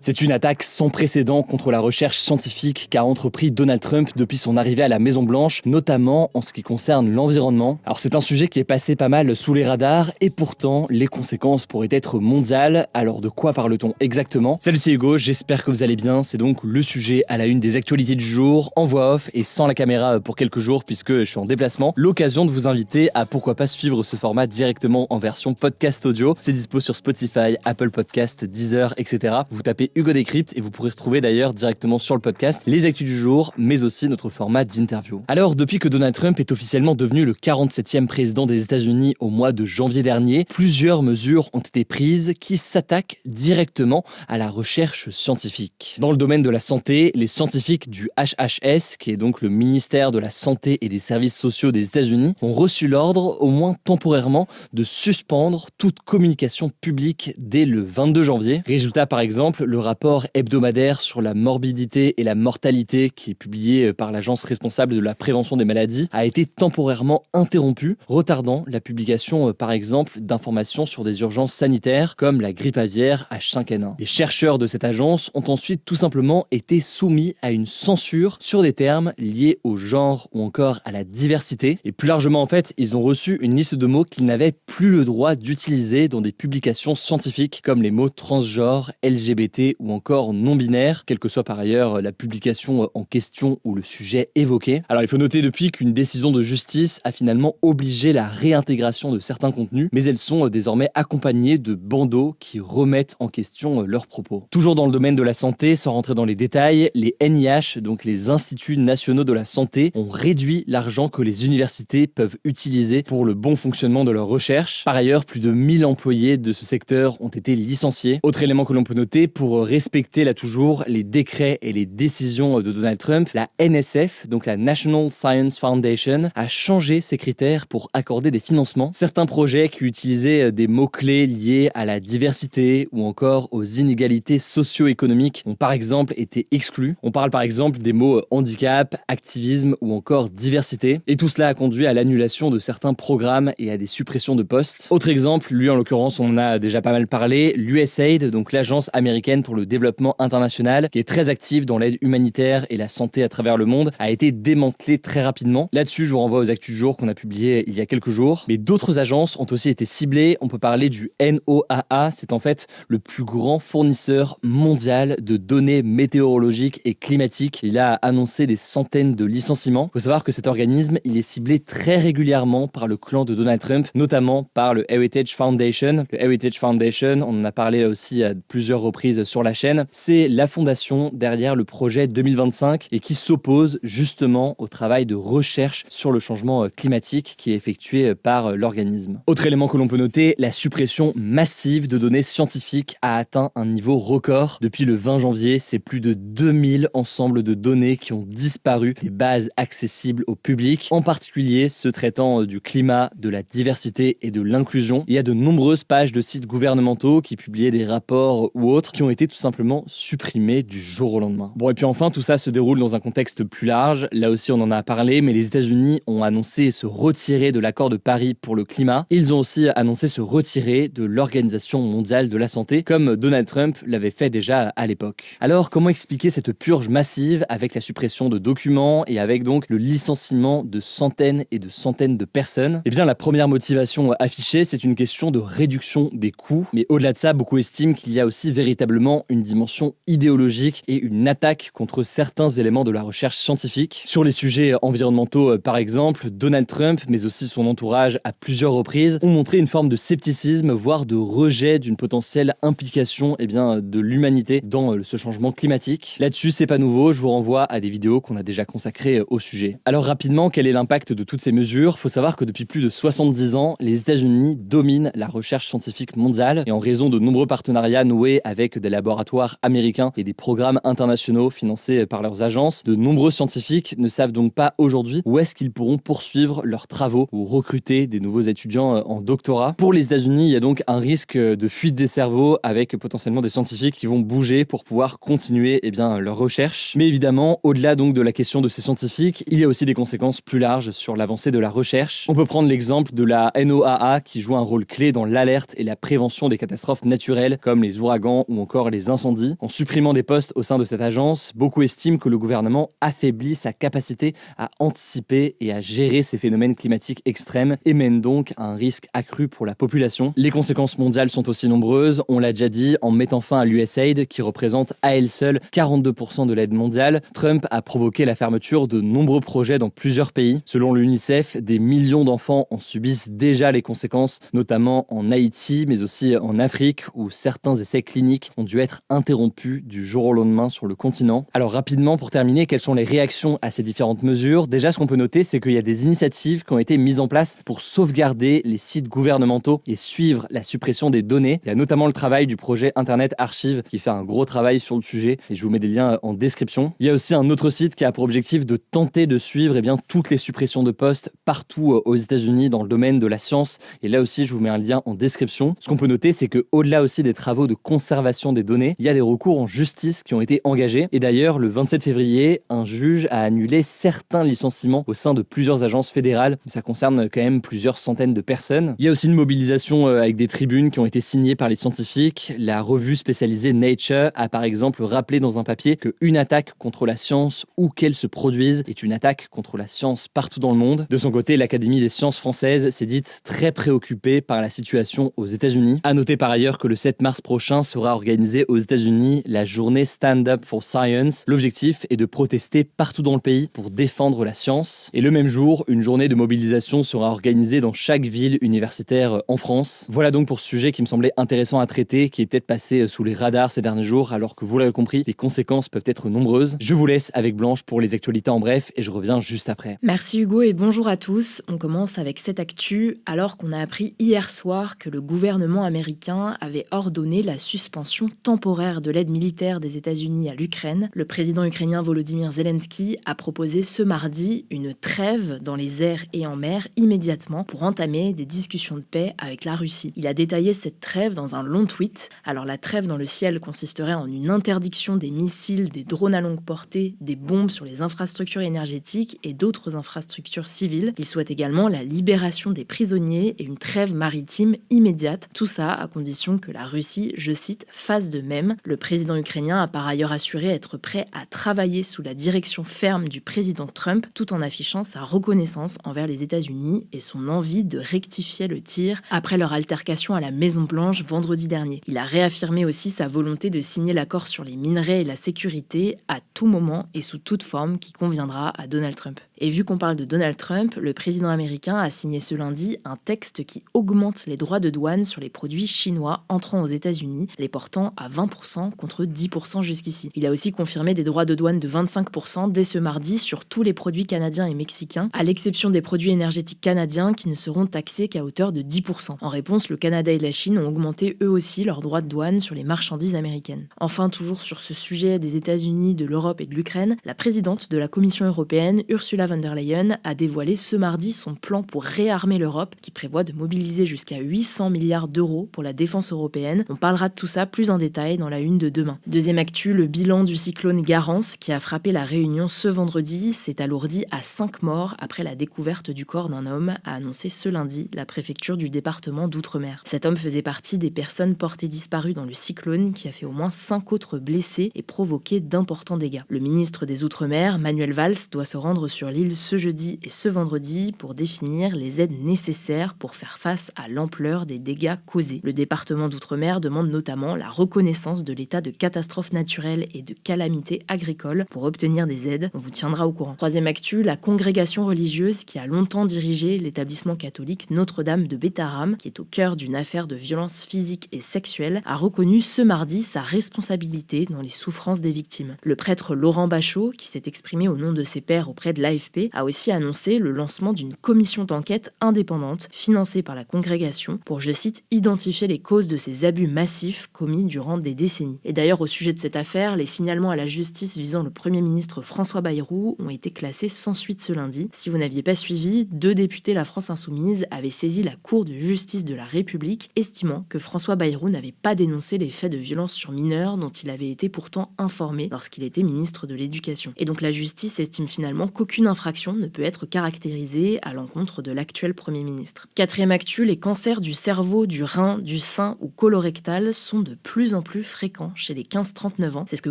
C'est une attaque sans précédent contre la recherche scientifique qu'a entrepris Donald Trump depuis son arrivée à la Maison-Blanche, notamment en ce qui concerne l'environnement. Alors c'est un sujet qui est passé pas mal sous les radars et pourtant les conséquences pourraient être mondiales. Alors de quoi parle-t-on exactement? Salut, c'est Hugo, j'espère que vous allez bien. C'est donc le sujet à la une des actualités du jour, en voix off et sans la caméra pour quelques jours puisque je suis en déplacement. L'occasion de vous inviter à pourquoi pas suivre ce format directement en version podcast audio. C'est dispo sur Spotify, Apple Podcast, Deezer, etc. Vous tapez Hugo Décrypte et vous pourrez retrouver d'ailleurs directement sur le podcast les actus du jour, mais aussi notre format d'interview. Alors, depuis que Donald Trump est officiellement devenu le 47e président des États-Unis au mois de janvier dernier, plusieurs mesures ont été prises qui s'attaquent directement à la recherche scientifique. Dans le domaine de la santé, les scientifiques du HHS, qui est donc le ministère de la Santé et des Services sociaux des États-Unis, ont reçu l'ordre, au moins temporairement, de suspendre toute communication publique dès le 22 janvier. Résultat, par exemple, le rapport hebdomadaire sur la morbidité et la mortalité qui est publié par l'agence responsable de la prévention des maladies a été temporairement interrompu, retardant la publication, par exemple, d'informations sur des urgences sanitaires comme la grippe aviaire H5N1. Les chercheurs de cette agence ont ensuite tout simplement été soumis à une censure sur des termes liés au genre ou encore à la diversité. Et plus largement, en fait, ils ont reçu une liste de mots qu'ils n'avaient plus le droit d'utiliser dans des publications scientifiques comme les mots transgenre, LGBT ou encore non-binaire, quelle que soit par ailleurs la publication en question ou le sujet évoqué. Alors il faut noter depuis qu'une décision de justice a finalement obligé la réintégration de certains contenus, mais elles sont désormais accompagnées de bandeaux qui remettent en question leurs propos. Toujours dans le domaine de la santé, sans rentrer dans les détails, les NIH, donc les Instituts Nationaux de la Santé, ont réduit l'argent que les universités peuvent utiliser pour le bon fonctionnement de leurs recherches. Par ailleurs, plus de 1000 employés de ce secteur ont été licenciés. Autre élément que l'on peut noter, pour respecter là toujours les décrets et les décisions de Donald Trump, la NSF, donc la National Science Foundation, a changé ses critères pour accorder des financements. Certains projets qui utilisaient des mots-clés liés à la diversité ou encore aux inégalités socio-économiques ont par exemple été exclus. On parle par exemple des mots handicap, activisme ou encore diversité. Et tout cela a conduit à l'annulation de certains programmes et à des suppressions de postes. Autre exemple, lui en l'occurrence on en a déjà pas mal parlé, l'USAID, donc l'agence américaine pour le développement international, qui est très active dans l'aide humanitaire et la santé à travers le monde, a été démantelée très rapidement. Là-dessus, je vous renvoie aux actus du jour qu'on a publié il y a quelques jours. Mais d'autres agences ont aussi été ciblées. On peut parler du NOAA, c'est en fait le plus grand fournisseur mondial de données météorologiques et climatiques. Il a annoncé des centaines de licenciements. Il faut savoir que cet organisme, il est ciblé très régulièrement par le clan de Donald Trump, notamment par le Heritage Foundation. Le Heritage Foundation, on en a parlé là aussi à plusieurs reprises sur la chaîne, c'est la fondation derrière le projet 2025 et qui s'oppose justement au travail de recherche sur le changement climatique qui est effectué par l'organisme. Autre élément que l'on peut noter, la suppression massive de données scientifiques a atteint un niveau record. Depuis le 20 janvier, c'est plus de 2000 ensembles de données qui ont disparu des bases accessibles au public, en particulier ceux traitant du climat, de la diversité et de l'inclusion. Il y a de nombreuses pages de sites gouvernementaux qui publiaient des rapports ou autres qui ont été tout simplement supprimés du jour au lendemain. Bon, et puis enfin, tout ça se déroule dans un contexte plus large. Là aussi, on en a parlé, mais les États-Unis ont annoncé se retirer de l'accord de Paris pour le climat. Ils ont aussi annoncé se retirer de l'Organisation mondiale de la santé, comme Donald Trump l'avait fait déjà à l'époque. Alors, comment expliquer cette purge massive avec la suppression de documents et avec donc le licenciement de centaines et de centaines de personnes? Eh bien, la première motivation affichée, c'est une question de réduction des coûts. Mais au-delà de ça, beaucoup estiment qu'il y a aussi véritablement une dimension idéologique et une attaque contre certains éléments de la recherche scientifique. Sur les sujets environnementaux, par exemple, Donald Trump, mais aussi son entourage à plusieurs reprises, ont montré une forme de scepticisme, voire de rejet d'une potentielle implication de l'humanité dans ce changement climatique. Là-dessus, c'est pas nouveau, je vous renvoie à des vidéos qu'on a déjà consacrées au sujet. Alors rapidement, quel est l'impact de toutes ces mesures? Faut savoir que depuis plus de 70 ans, les États-Unis dominent la recherche scientifique mondiale et en raison de nombreux partenariats noués avec des laboratoires américains et des programmes internationaux financés par leurs agences, de nombreux scientifiques ne savent donc pas aujourd'hui où est-ce qu'ils pourront poursuivre leurs travaux ou recruter des nouveaux étudiants en doctorat. Pour les États-Unis, il y a donc un risque de fuite des cerveaux avec potentiellement des scientifiques qui vont bouger pour pouvoir continuer leurs recherches. Mais évidemment, au-delà donc de la question de ces scientifiques, il y a aussi des conséquences plus larges sur l'avancée de la recherche. On peut prendre l'exemple de la NOAA qui joue un rôle clé dans l'alerte et la prévention des catastrophes naturelles comme les ouragans ou encore les incendies. En supprimant des postes au sein de cette agence, beaucoup estiment que le gouvernement affaiblit sa capacité à anticiper et à gérer ces phénomènes climatiques extrêmes et mène donc à un risque accru pour la population. Les conséquences mondiales sont aussi nombreuses, on l'a déjà dit, en mettant fin à l'USAID qui représente à elle seule 42% de l'aide mondiale. Trump a provoqué la fermeture de nombreux projets dans plusieurs pays. Selon l'UNICEF, des millions d'enfants en subissent déjà les conséquences, notamment en Haïti, mais aussi en Afrique, où certains essais cliniques ont dû être interrompus du jour au lendemain sur le continent. Alors rapidement, pour terminer, quelles sont les réactions à ces différentes mesures? Déjà, ce qu'on peut noter, c'est qu'il y a des initiatives qui ont été mises en place pour sauvegarder les sites gouvernementaux et suivre la suppression des données. Il y a notamment le travail du projet Internet Archive qui fait un gros travail sur le sujet et je vous mets des liens en description. Il y a aussi un autre site qui a pour objectif de tenter de suivre toutes les suppressions de postes partout aux États-Unis dans le domaine de la science et là aussi je vous mets un lien en description. Ce qu'on peut noter, c'est que au-delà aussi des travaux de conservation des données, il y a des recours en justice qui ont été engagés et d'ailleurs le 27 février, un juge a annulé certains licenciements au sein de plusieurs agences fédérales. Ça concerne quand même plusieurs centaines de personnes. Il y a aussi une mobilisation avec des tribunes qui ont été signées par les scientifiques. La revue spécialisée Nature a par exemple rappelé dans un papier qu'une attaque contre la science où qu'elle se produise est une attaque contre la science partout dans le monde. De son côté, l'Académie des sciences françaises s'est dite très préoccupée par la situation aux États-Unis. À noter par ailleurs que le 7 mars prochain sera organisée aux États-Unis la journée Stand Up for Science. L'objectif est de protester partout dans le pays pour défendre la science. Et le même jour, une journée de mobilisation sera organisée dans chaque ville universitaire en France. Voilà donc pour ce sujet qui me semblait intéressant à traiter, qui est peut-être passé sous les radars ces derniers jours, alors que vous l'avez compris, les conséquences peuvent être nombreuses. Je vous laisse avec Blanche pour les actualités en bref et je reviens juste après. Merci Hugo et bonjour à tous. On commence avec cette actu alors qu'on a appris hier soir que le gouvernement américain avait ordonné la suspension temporaire de l'aide militaire des États-Unis à l'Ukraine. Le président ukrainien Volodymyr Zelensky a proposé ce mardi une trêve dans les airs et en mer immédiatement pour entamer des discussions de paix avec la Russie. Il a détaillé cette trêve dans un long tweet. Alors la trêve dans le ciel consisterait en une interdiction des missiles, des drones à longue portée, des bombes sur les infrastructures énergétiques et d'autres infrastructures civiles. Il souhaite également la libération des prisonniers et une trêve maritime immédiate. Tout ça à condition que la Russie, je cite, fasse de même. Le président ukrainien a par ailleurs assuré être prêt à travailler sous la direction ferme du président Trump tout en affichant sa reconnaissance envers les États-Unis et son envie de rectifier le tir après leur altercation à la Maison-Blanche vendredi dernier. Il a réaffirmé aussi sa volonté de signer l'accord sur les minerais et la sécurité à tout moment et sous toute forme qui conviendra à Donald Trump. Et vu qu'on parle de Donald Trump, le président américain a signé ce lundi un texte qui augmente les droits de douane sur les produits chinois entrant aux États-Unis, les portant à 20% contre 10% jusqu'ici. Il a aussi confirmé des droits de douane de 25% dès ce mardi sur tous les produits canadiens et mexicains, à l'exception des produits énergétiques canadiens qui ne seront taxés qu'à hauteur de 10%. En réponse, le Canada et la Chine ont augmenté eux aussi leurs droits de douane sur les marchandises américaines. Enfin, toujours sur ce sujet des États-Unis, de l'Europe et de l'Ukraine, la présidente de la Commission européenne, Ursula von der Leyen, a dévoilé ce mardi son plan pour réarmer l'Europe, qui prévoit de mobiliser jusqu'à 800 milliards d'euros pour la défense européenne. On parlera de tout ça plus en détail dans la une de demain. Deuxième actu, le bilan du cyclone Garance, qui a frappé la Réunion ce vendredi, s'est alourdi à 5 morts après la découverte du corps d'un homme, a annoncé ce lundi la préfecture du département d'Outre-mer. Cet homme faisait partie des personnes portées disparues dans le cyclone qui a fait au moins 5 autres blessés et provoqué d'importants dégâts. Le ministre des Outre-mer, Manuel Valls, doit se rendre sur l'île ce jeudi et ce vendredi pour définir les aides nécessaires pour faire face à l'ampleur des dégâts causés. Le département d'Outre-mer demande notamment la reconnaissance de l'état de catastrophe naturelle et de calamité agricole pour obtenir des aides. On vous tiendra au courant. Troisième actu, la congrégation religieuse qui a longtemps dirigé l'établissement catholique Notre-Dame de Bétharram, qui est au cœur d'une affaire de violence physique et sexuelle, a reconnu ce mardi sa responsabilité dans les souffrances des victimes. Le prêtre Laurent Bachot, qui s'est exprimé au nom de ses pairs auprès de l'AFP, a aussi annoncé le lancement d'une commission d'enquête indépendante financée par la congrégation pour, je cite, identifier les causes de ces abus massifs commis durant des décennies. Et d'ailleurs, au sujet de cette affaire, les signalements à la justice visant le Premier ministre François Bayrou ont été classés sans suite ce lundi. Si vous n'aviez pas suivi, 2 députés La France Insoumise avaient saisi la Cour de justice de la République, estimant que François Bayrou n'avait pas dénoncé les faits de violence sur mineurs dont il avait été pourtant informé lorsqu'il était ministre de l'Éducation. Et donc la justice estime finalement qu'aucune infraction ne peut être caractérisée à l'encontre de l'actuel Premier ministre. Quatrième actu, les cancers du cerveau, du rein, du sein ou colorectal sont de plus en plus fréquents chez les 15-39 ans. C'est ce que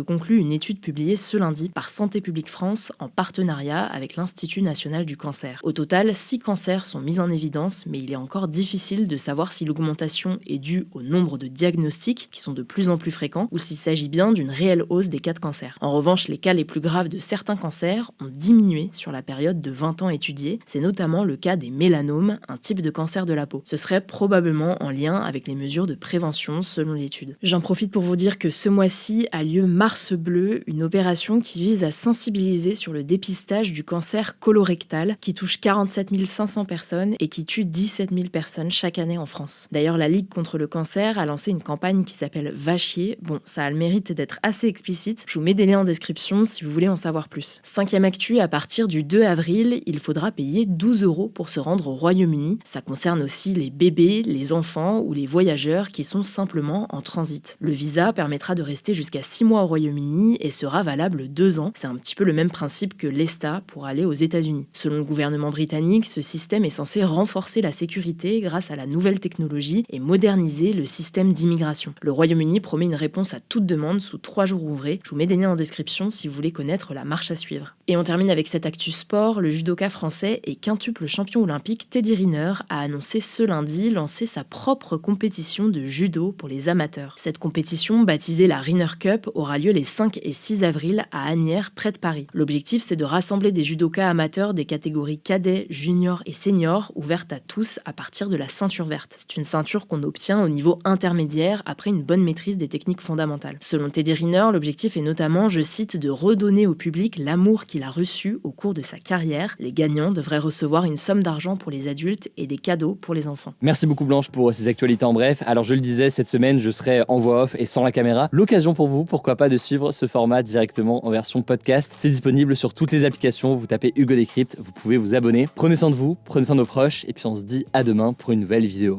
conclut une étude publiée ce lundi par Santé publique France en partenariat avec l'Institut national du cancer. Au total, 6 cancers sont mis en évidence, mais il est encore difficile de savoir si l'augmentation est due au nombre de diagnostics, qui sont de plus en plus fréquents, ou s'il s'agit bien d'une réelle hausse des cas de cancer. En revanche, les cas les plus graves de certains cancers ont diminué sur la période de 20 ans étudiée. C'est notamment le cas des mélanomes, un type de cancer de la peau. Ce serait probablement en lien avec les mesures de prévention selon l'étude. J'en profite pour vous dire que ce mois-ci a lieu Mars Bleu, une opération qui vise à sensibiliser sur le dépistage du cancer colorectal qui touche 47 500 personnes et qui tue 17 000 personnes chaque année en France. D'ailleurs, la Ligue contre le cancer a lancé une campagne qui s'appelle Vachier. Bon, ça a le mérite d'être assez explicite. Je vous mets des liens en description si vous voulez en savoir plus. 5e actu, à partir du 2 avril, il faudra payer 12 € pour se rendre au Royaume-Uni. Ça concerne aussi les bébés, les enfants ou les voyageurs qui sont simplement en transit. Le visa permettra de rester jusqu'à 6 mois au Royaume-Uni et sera valable 2 ans. C'est un petit peu le même principe que l'ESTA pour aller aux États-Unis. Selon le gouvernement britannique, ce système est censé renforcer la sécurité grâce à la nouvelle technologie et moderniser le système d'immigration. Le Royaume-Uni promet une réponse à toute demande sous 3 jours ouvrés. Je vous mets des liens en description si vous voulez connaître la marche à suivre. Et on termine avec cette actu sport. Le judoka français et quintuple champion olympique Teddy Riner a annoncé ce lundi lancer sa propre compétition de judo pour les amateurs. Cette compétition, baptisée la Riner Cup, aura lieu les 5 et 6 avril à Asnières, près de Paris. L'objectif, c'est de rassembler des judokas amateurs des catégories cadets, juniors et seniors, ouvertes à tous à partir de la ceinture verte. C'est une ceinture qu'on obtient au niveau intermédiaire après une bonne maîtrise des techniques fondamentales. Selon Teddy Riner, l'objectif est notamment, je cite, de redonner au public l'amour qu'il a reçu au cours de sa carrière. Les gagnants devraient recevoir une somme d'argent pour les adultes et des cadeaux pour les enfants. Merci beaucoup Blanche pour ces actualités en bref. Alors je le disais, cette semaine je serai en voix off et sans la caméra. L'occasion pour vous, pourquoi pas, de suivre ce format directement en version podcast. C'est disponible sur toutes les applications, vous tapez Hugo Décrypte, vous pouvez vous abonner. Prenez soin de vous, prenez soin de nos proches et puis on se dit à demain pour une nouvelle vidéo.